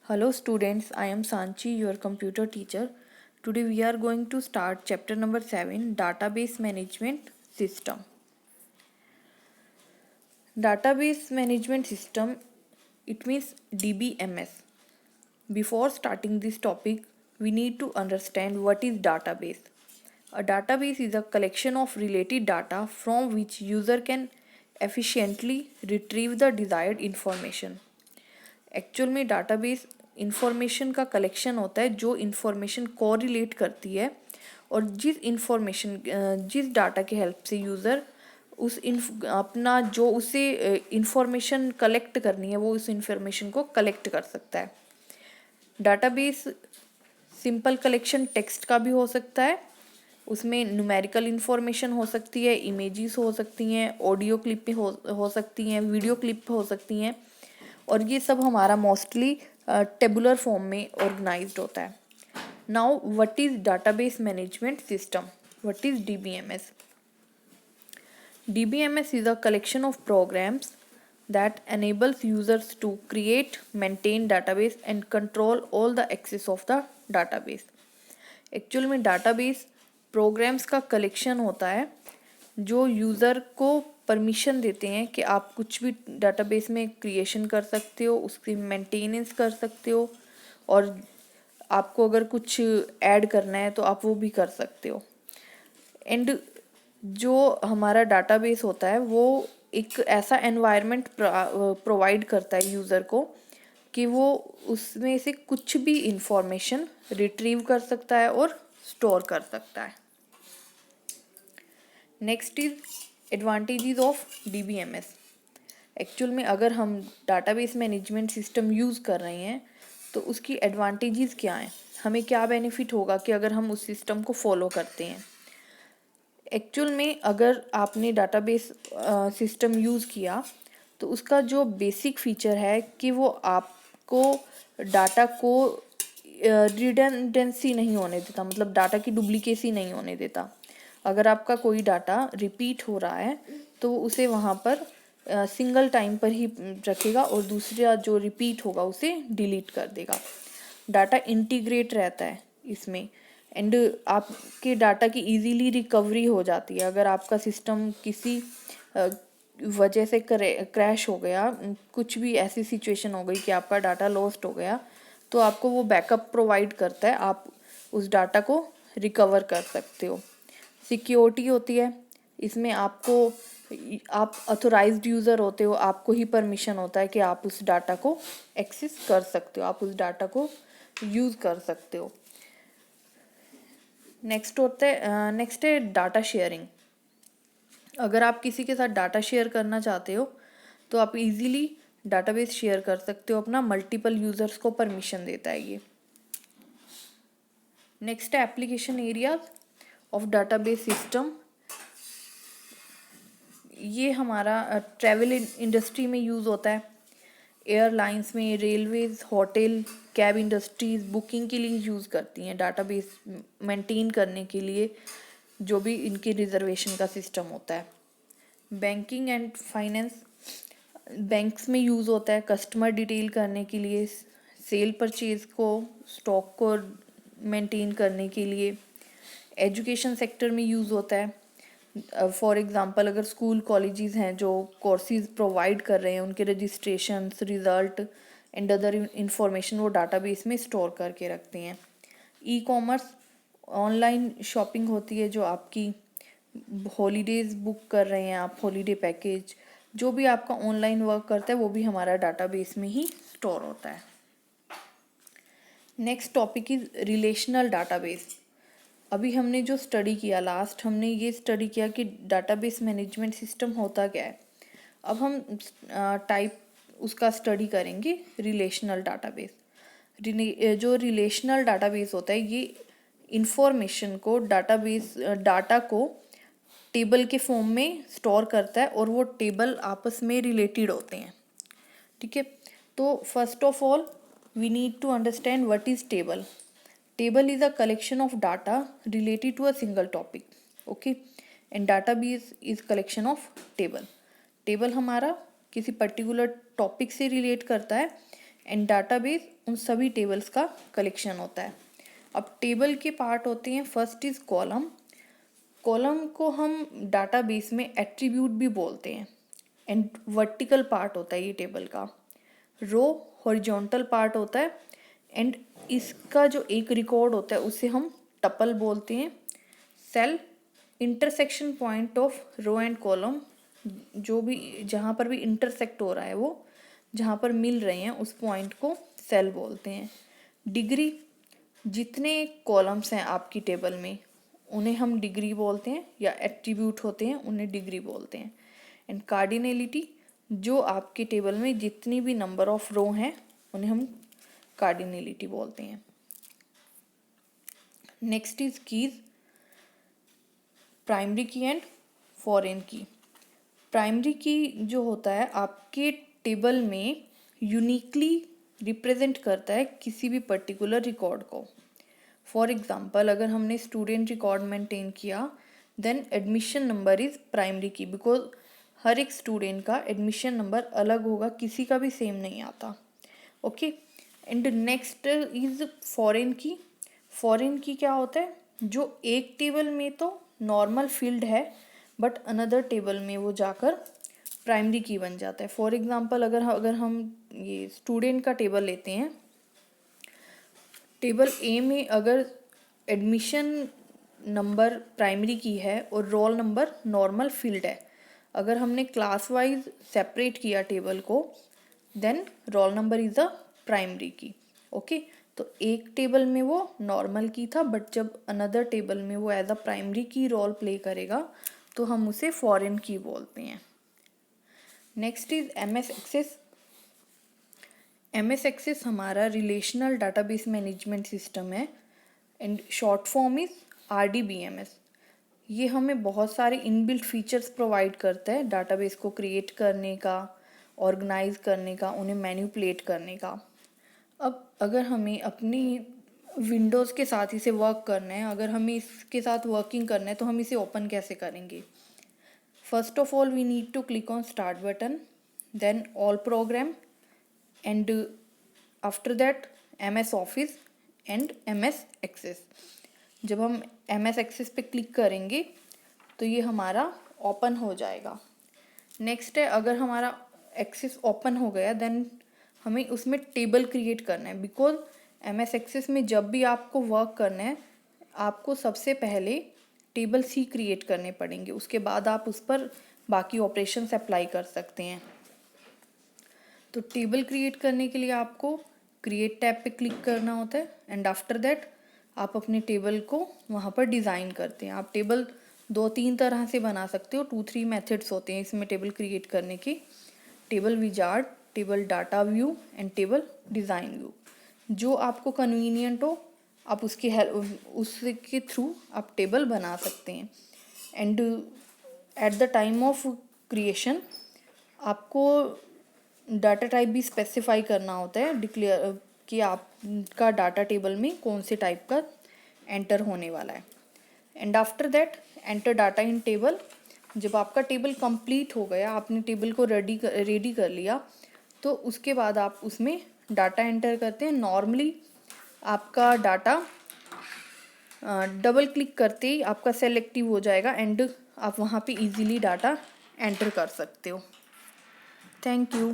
Hello students, I am Sanchi, your computer teacher. Today we are going to start chapter number 7, Database Management System. Database Management System, it means DBMS. Before starting this topic, we need to understand what is database. A database is a collection of related data from which user can efficiently retrieve the desired information. Actual में database information का collection होता है जो information correlate करती है और जिस data के हेल्प से यूज़र अपना जो उसे इंफॉर्मेशन कलेक्ट करनी है वो उस इंफॉर्मेशन को कलेक्ट कर सकता है. डाटाबेस सिंपल कलेक्शन टेक्स्ट का भी हो सकता है, उसमें न्यूमेरिकल इंफॉर्मेशन हो सकती है, इमेजेस हो सकती हैं, ऑडियो क्लिप हो सकती हैं, वीडियो क्लिप हो सकती हैं और ये सब हमारा मोस्टली टेबुलर फॉर्म में ऑर्गेनाइज्ड होता है. Now what is database management system, what is DBMS? DBMS is a collection of programs that enables users to create, maintain database and control all the access of the database. Actual में database programmes का collection होता है जो user को permission देते हैं कि आप कुछ भी डाटाबेस में क्रिएशन कर सकते हो, उसकी मेंटेनेंस कर सकते हो और आपको अगर कुछ ऐड करना है तो आप वो भी कर सकते हो. एंड जो हमारा डाटाबेस होता है वो एक ऐसा एनवायरनमेंट प्रोवाइड करता है यूज़र को कि वो उसमें से कुछ भी इंफॉर्मेशन रिट्रीव कर सकता है और स्टोर कर सकता है. Next is advantages of DBMS. Actual में अगर हम डाटाबेस मैनेजमेंट सिस्टम यूज़ कर रहे हैं तो उसकी एडवांटेजेस क्या हैं, हमें क्या बेनिफिट होगा कि अगर हम उस सिस्टम को फॉलो करते हैं. एक्चुअल में अगर आपने डाटाबेस सिस्टम यूज़ किया तो उसका जो बेसिक फीचर है कि वो आपको डाटा को रिडंडेंसी नहीं होने देता, मतलब डाटा की डुप्लीकेसी नहीं होने देता. अगर आपका कोई डाटा रिपीट हो रहा है तो उसे वहाँ पर सिंगल टाइम पर ही रखेगा और दूसरा जो रिपीट होगा उसे डिलीट कर देगा. डाटा इंटीग्रेट रहता है इसमें एंड आपके डाटा की इजीली रिकवरी हो जाती है. अगर आपका सिस्टम किसी वजह से क्रैश हो गया, कुछ भी ऐसी सिचुएशन हो गई कि आपका डाटा लॉस्ट हो गया तो आपको वो बैकअप प्रोवाइड करता है, आप उस डाटा को रिकवर कर सकते हो. सिक्योरिटी होती है इसमें, आप ऑथोराइज्ड यूज़र होते हो, आपको ही परमिशन होता है कि आप उस डाटा को एक्सेस कर सकते हो, आप उस डाटा को यूज़ कर सकते हो. नेक्स्ट है डाटा शेयरिंग. अगर आप किसी के साथ डाटा शेयर करना चाहते हो तो आप इजीली डाटाबेस शेयर कर सकते हो, अपना मल्टीपल यूज़र्स को परमिशन देता है ये. नेक्स्ट है application areas of database system. ये हमारा ट्रैवल इंडस्ट्री में यूज़ होता है, एयरलाइंस में, railways, hotel, cab industries booking के लिए यूज़ करती हैं डाटाबेस मेंटेन करने के लिए, जो भी इनके रिजर्वेशन का सिस्टम होता है. बैंकिंग एंड फाइनेंस, बैंक्स में यूज़ होता है कस्टमर डिटेल करने के लिए, सेल परचेज को, स्टॉक को मेंटेन करने के लिए. एजुकेशन सेक्टर में यूज़ होता है. फॉर एग्ज़ाम्पल अगर स्कूल कॉलेजेस हैं जो कोर्सेज प्रोवाइड कर रहे हैं उनके registrations, result and other information वो डाटाबेस में स्टोर करके रखते हैं. ई कॉमर्स, ऑनलाइन शॉपिंग होती है जो आपकी हॉलीडेज़ बुक कर रहे हैं आप, हॉलीडे पैकेज, जो भी आपका ऑनलाइन वर्क करता है वो भी हमारा डाटाबेस में ही स्टोर होता है. Next topic is relational database. अभी हमने जो स्टडी किया लास्ट, हमने ये स्टडी किया कि डाटाबेस मैनेजमेंट सिस्टम होता क्या है. अब हम टाइप उसका स्टडी करेंगे रिलेशनल डाटाबेस. जो रिलेशनल डाटाबेस होता है ये इंफॉर्मेशन को डाटा को टेबल के फॉर्म में स्टोर करता है और वो टेबल आपस में रिलेटेड होते हैं. ठीक है, तो first of all we need to understand what is table. Table is a collection of data related to a single topic. Okay, and database is collection of table. Table हमारा किसी particular topic से relate करता है and database उन सभी tables का collection होता है। अब टेबल के पार्ट होते हैं, फर्स्ट इज कॉलम। कॉलम को हम डाटाबेस में एट्रीब्यूट भी बोलते हैं एंड वर्टिकल पार्ट होता है ये टेबल का। रो हॉरिजॉन्टल पार्ट होता है एंड इसका जो एक रिकॉर्ड होता है उसे हम टपल बोलते हैं। Cell intersection point of row and column, जो भी जहाँ पर भी इंटरसेक्ट हो रहा है, वो जहाँ पर मिल रहे हैं उस पॉइंट को सेल बोलते हैं। डिग्री, जितने कॉलम्स हैं आपकी टेबल में उन्हें हम डिग्री बोलते हैं, या एट्रीब्यूट होते हैं उन्हें डिग्री बोलते हैं। एंड कार्डिनलिटी, जो आपके टेबल में जितनी भी नंबर ऑफ रो हैं उन्हें हम कार्डिनलिटी बोलते हैं। नेक्स्ट इज कीज, प्राइमरी की एंड फॉरेन की। प्राइमरी की जो होता है आपके टेबल में यूनिकली रिप्रेजेंट करता है किसी भी पर्टिकुलर रिकॉर्ड को। फॉर एग्जांपल, अगर हमने स्टूडेंट रिकॉर्ड मेंटेन किया then admission number is primary key, because हर एक स्टूडेंट का एडमिशन नंबर अलग होगा, किसी का भी सेम नहीं आता। Okay, and next is foreign की। फॉरेन की क्या होता है, जो एक टेबल में तो नॉर्मल फील्ड है बट अनदर टेबल में वो जाकर प्राइमरी की बन जाता है। फॉर एग्जांपल, अगर हम ये स्टूडेंट का टेबल लेते हैं, टेबल ए में अगर एडमिशन नंबर प्राइमरी की है और रोल नंबर नॉर्मल फील्ड है, अगर हमने क्लास वाइज सेपरेट किया टेबल को then roll number is a primary key. Okay, तो एक टेबल में वो नॉर्मल की था बट जब अनदर टेबल में वो as a primary key role play करेगा तो हम उसे फॉरेन की बोलते हैं। Next is MS Access. MS Access हमारा रिलेशनल डाटाबेस मैनेजमेंट सिस्टम है and short form is RDBMS। ये हमें बहुत सारे इनबिल्ट फीचर्स प्रोवाइड करता है डाटाबेस को क्रिएट करने का, ऑर्गेनाइज करने का, उन्हें मैनिपुलेट करने का। अब अगर हमें अपनी विंडोज़ के साथ इसे वर्क करना है, अगर हमें इसके साथ वर्किंग करना है तो हम इसे ओपन कैसे करेंगे? First of all we need to click on start button, then all program and after that MS office and MS Access. जब हम MS एक्सेस पे क्लिक करेंगे तो ये हमारा ओपन हो जाएगा। नेक्स्ट है, अगर हमारा एक्सेस ओपन हो गया देन हमें उसमें टेबल क्रिएट करना है, बिकॉज MS एक्सेस में जब भी आपको वर्क करना है आपको सबसे पहले टेबल C क्रिएट करने पड़ेंगे, उसके बाद आप उस पर बाकी ऑपरेशंस अप्लाई कर सकते हैं। तो टेबल क्रिएट करने के लिए आपको क्रिएट टैब पे क्लिक करना होता है एंड आफ्टर दैट आप अपने टेबल को वहाँ पर डिज़ाइन करते हैं। आप टेबल 2-3 तरह से बना सकते हो, 2-3 मेथड्स होते हैं इसमें टेबल क्रिएट करने के। Table wizard, table data view and table design view. जो आपको कन्वीनियंट हो आप उसके थ्रू आप टेबल बना सकते हैं। And at the time of creation आपको डाटा टाइप भी स्पेसिफाई करना होता है, डिक्लेयर कि आपका डाटा टेबल में कौन से टाइप का एंटर होने वाला है। And after that enter data in table. जब आपका टेबल कंप्लीट हो गया, आपने टेबल को रेडी कर लिया, तो उसके बाद आप उसमें डाटा एंटर करते हैं। नॉर्मली आपका डाटा डबल क्लिक करते ही आपका सेल एक्टिव हो जाएगा एंड आप वहाँ पे इजीली डाटा एंटर कर सकते हो। Thank you.